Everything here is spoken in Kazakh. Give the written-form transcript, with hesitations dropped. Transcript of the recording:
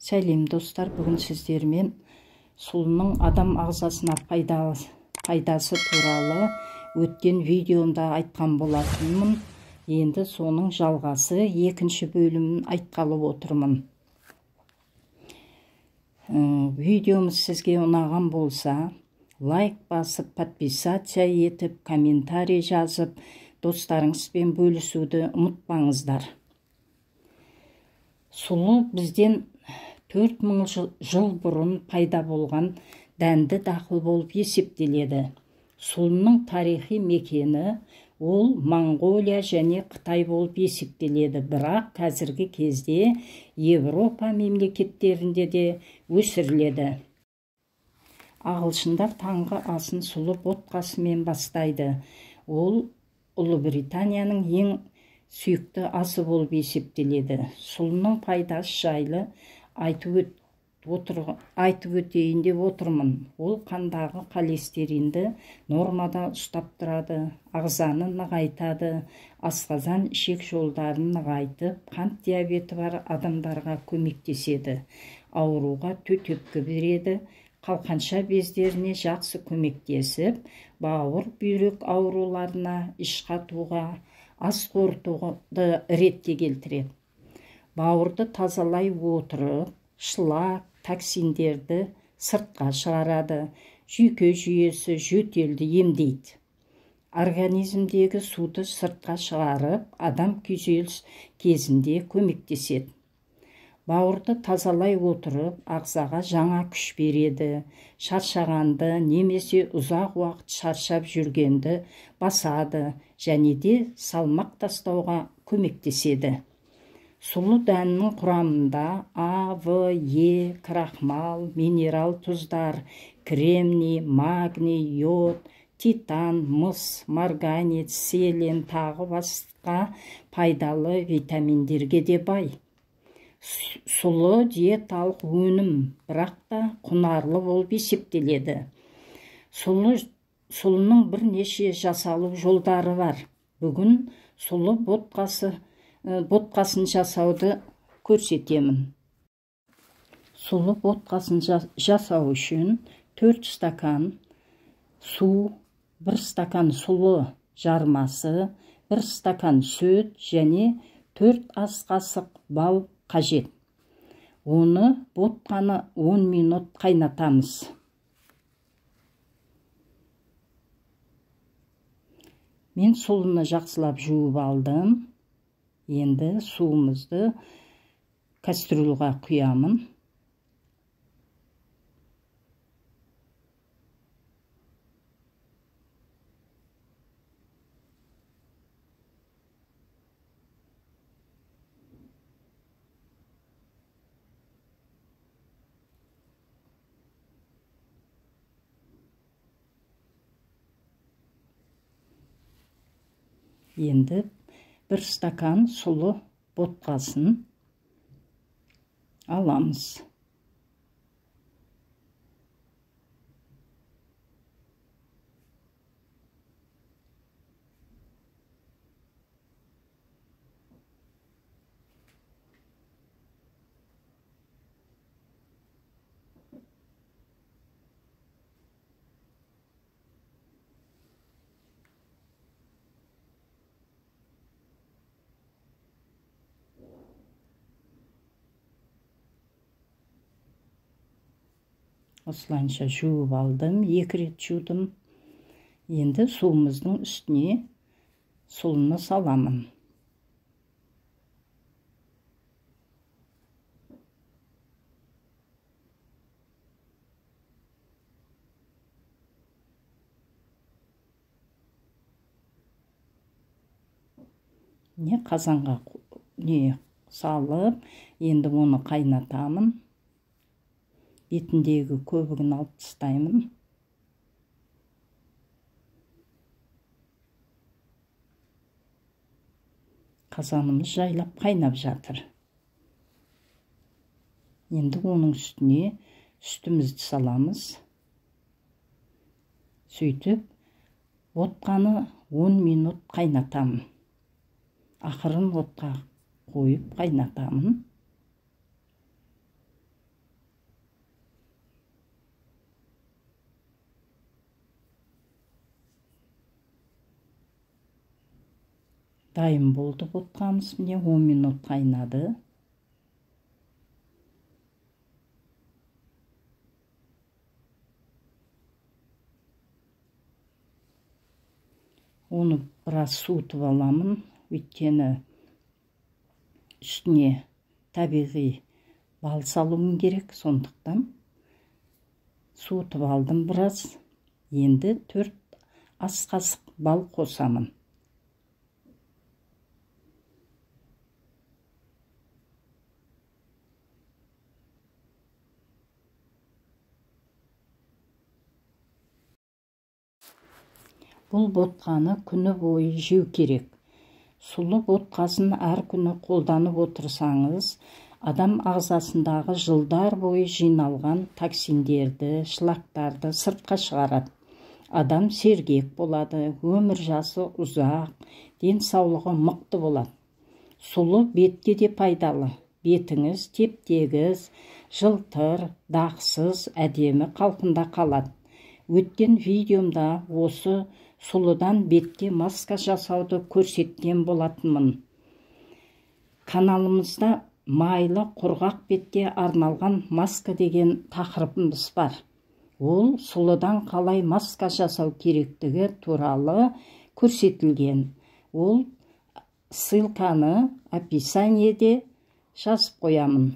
Сәлем достар, бүгін сіздермен сұлының адам ағзасына пайдасы туралы өткен видеомда айтқан болатынмын. Енді соның жалғасы екінші бөлімін айтқалы отырмын. Видеомыз сізге ұнаған болса, лайк басып, подписация етіп, комментарий жазып, достарыңызбен бөлісуді ұмытпаңыздар. Сұлы бізден 4000 жыл бұрын пайда болған дәнді дақыл болып есептеледі. Сұлының тарихи мекені ол Монғолия және Қытай болып есептеледі, бірақ қазіргі кезде Европа мемлекеттерінде де өсіріледі. Ағылшындар таңғы асын сұлы ботқасымен бастайды. Ол Ұлыбританияның ең сүйікті асы болып есептеледі. Сұлының пайдасы жайлы айтып өтейін деп отырмын. Ол қандағы холестеринді нормада ұстап тұрады, ағзаны нығайтады, асқазан ішек жолдарын нығайтып, қант диабеті бар адамдарға көмектеседі. Ауруға төтепкі береді, қалқанша бездеріне жақсы көмектесіп, бауыр, бүйрек ауруларына, іш қатуға, ас қорытуды ретке келтіреді. Бауырды тазалай отырып, шлак, токсиндерді сыртқа шығарады, жүйке жүйесі, жөтелді емдейді. Организмдегі суды сыртқа шығарып, адам күйзеліс кезінде көмектеседі. Бауырды тазалай отырып, ағзаға жаңа күш береді, шаршағанды немесе ұзақ уақыт шаршап жүргенді басады және де салмақ тастауға көмектеседі. Сұлы дәнінің құрамында А, В, Е, крахмал, минерал тұздар, кремний, магний, йод, титан, мыс, марганец, селен тағы басқа пайдалы витаминдерге де бай. Сұлы диеталық өнім, бірақ та құнарлы болып есептеледі. Сұлының бірнеше жасалу жолдары бар. Бүгін сұлы ботқасын жасауды көрсетемін. Сұлы ботқасын жасау үшін 4 стакан су, 1 стакан сұлы жармасы, 1 стакан сүт және 4 ас қасық бал қажет. Оны ботқаны 10 минут қайнатамыз. Мен сұлыны жақсылап жуып алдым. Енді суымызды кастрюльға құямын. Енді 1 стакан сұлы ботқасын аламыз. Осылайша жуып алдым, 2 рет жудым. Енді суымыздың үстіне сұлыны саламын. Қазанға салып, енді оны қайнатамын. Етіндегі көбігін алып тастаймын. Қазанымыз жайлап қайнап жатыр. Енді оның үстіне сүтімізді саламыз. Сөйтіп, ботқаны 10 минут қайнатамын. Ақырын отқа қойып қайнатамын. Дайын болды ботқамыз. Міне 10 минут қайнады. Оны біраз суытып аламын, өйткені үстіне табиғи бал салуым керек, сондықтан суытып алдым біраз. Енді 4 ас қасық бал қосамын. Бұл ботқаны күні бойы жеу керек. Сұлы ботқасын әр күні қолданып отырсаңыз, адам ағзасындағы жылдар бойы жиналған токсиндерді, шлактарды сыртқа шығарады. Адам сергек болады, өмір жасы ұзақ, денсаулығы мықты болады. Сұлы бетке де пайдалы. Бетіңіз теп-тегіс, жылтыр, дақсыз, әдемі қалпында қалады. Өткен видеомда осы сұлыдан бетке маска жасауды көрсеткен болатынмын. Каналымызда майлы құрғақ бетке арналған маска деген тақырыбымыз бар. Ол сұлыдан қалай маска жасау керектігі туралы көрсетілген. Ол ссылканы описаниеде жазып қоямын.